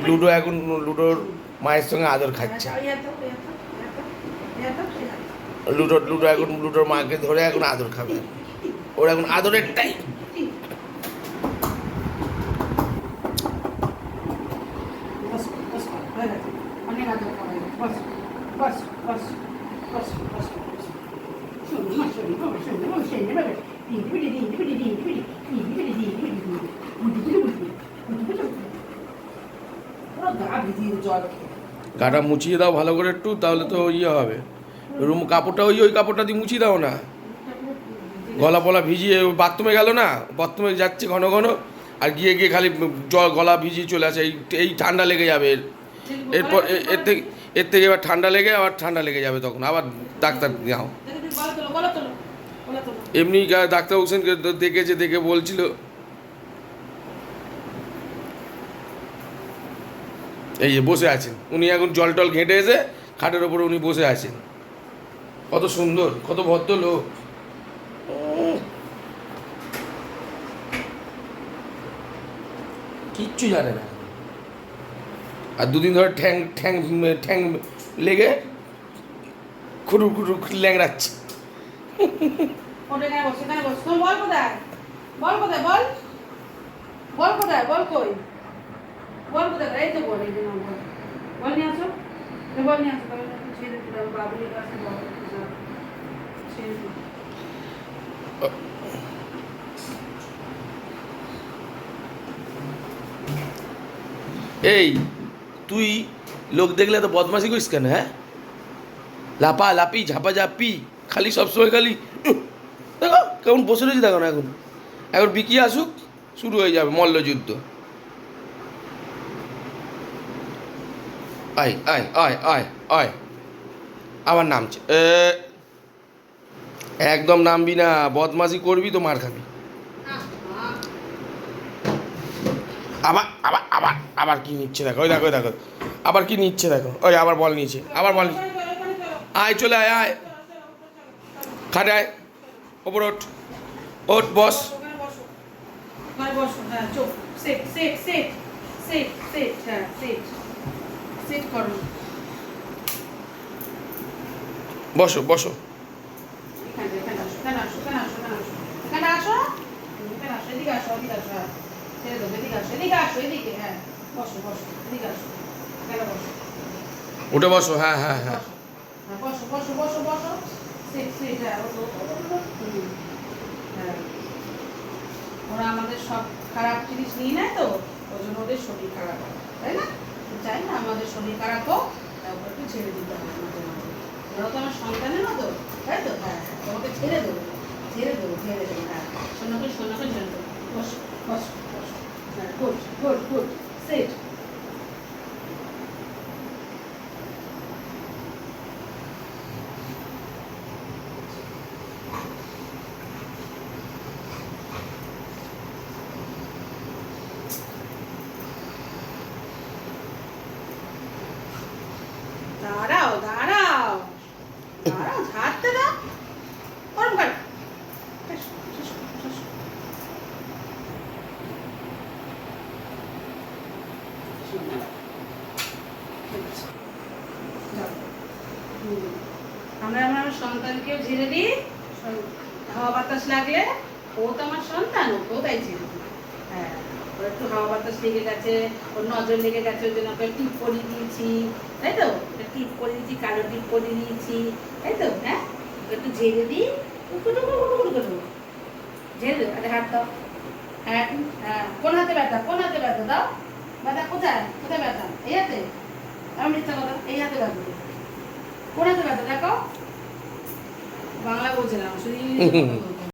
Ludo এখন লুডোর মায়ের সঙ্গে আদর খাচ্ছে। লুডো এখন লুডোর মাকে ধরে এখন আদর খাবে, ওর এখন আদরের টাইম। গাটা মুছিয়ে দাও ভালো করে একটু, তাহলে তো ইয়ে হবে। রুম কাপড়টা ওই কাপড়টা দিয়ে মুছিয়ে দাও না, গলা পলা ভিজিয়ে বাথরুমে গেল না, বাথরুমে যাচ্ছে ঘন ঘন, আর গিয়ে গিয়ে খালি জল গলা ভিজিয়ে চলে আসে। এই ঠান্ডা লেগে যাবে, এরপর এর থেকে এবার ঠান্ডা লেগে যাবে, তখন আবার ডাক্তার যাও। এমনি ডাক্তার হোসেনকে দেখে বলছিল এই যে বসে আছেন উনি, এখন জল টল ঘেঁটে এসে খাটের ওপরে উনি বসে আছেন। কত সুন্দর, কত ভদ্র লোক। কিচ্ছু জানে না, আর দুদিন ধরে ঠ্যাং ঠ্যাং ঠ্যাং লেগে খুরুর খুরুর ল্যাংড়াচ্ছে। এই তুই লোক দেখলে তো বদমাশি করিস কেন? হ্যাঁ, লাপা লাপি ঝাপা ঝাপি খালি সবসময় খালি দেখো কেমন বসে রয়েছে, দেখো না এখন বিকি আসুক শুরু হয়ে যাবে মল্লযুদ্ধ। আয় আয় আয় আয় আয়, আবার নামছে। একদম নামবি না, বদমাশি করবি তো মার খাবি। আবার আবার আবার আবার কি নিচ্ছে দেখো, ওই দেখো দেখো আবার কি নিচ্ছে দেখো, ওই আবার বল নিয়েছে, আবার বল। আয় চলে আয় আয়, খাটে আয়, ওপর ওঠ, ওঠ বস। বসো বসো। উঠে বসো, হ্যাঁ হ্যাঁ হ্যাঁ, ওরা আমাদের সব খারাপ জিনিস নিয়ে নেয়, তো ওই জন্য ওদের শরীর খারাপ হয়, তাই না? চাই না আমাদের শরীর খারাপ হোক, একটু ছেড়ে দিতে হবে মাঝে মাঝে। ওরা তো আমার সন্তানের মতো, তাই তো? হ্যাঁ, তোমাকে ছেড়ে দেবো হ্যাঁ, সোনাকে ছেড়ে দেবো। বস বস বস, হ্যাঁ, গুড গুড গুড, সিট। দাঁড়াও দাঁড়াও দাঁড়াও, ঝাড়তে দাও, গরম কর। আমরা আমার সন্তানকেও ঝেড়ে দিই, হাওয়া বাতাস লাগলে। ও তো আমার সন্তান, ওকেও তাই ঝেড়ে দিই। হ্যাঁ, ওর একটু হাওয়া বাতাস লেগে গেছে, ওর নজর লেগে গেছে, ওই জন্য ওকে টিপ করে দিয়েছি, তাই তো? টিপ করে দিয়েছি, কালো টিপ করে দিয়েছি, তাই তো? হ্যাঁ, একটু ঝেড়ে দিই, ঝেড়ে দেবো। আরে হাত দাও, হ্যাঁ হ্যাঁ, কোন হাতে ব্যথা, কোন হাতে ব্যথা দাও, ব্যথা কোথায়, কোথায় ব্যথা? এই হাতে? আমার মিথ্যা কথা, এই হাতে ব্যথা, কোন হাতে ব্যথা দেখো। বাংলা বলছিলাম, শুধু ইংলিশ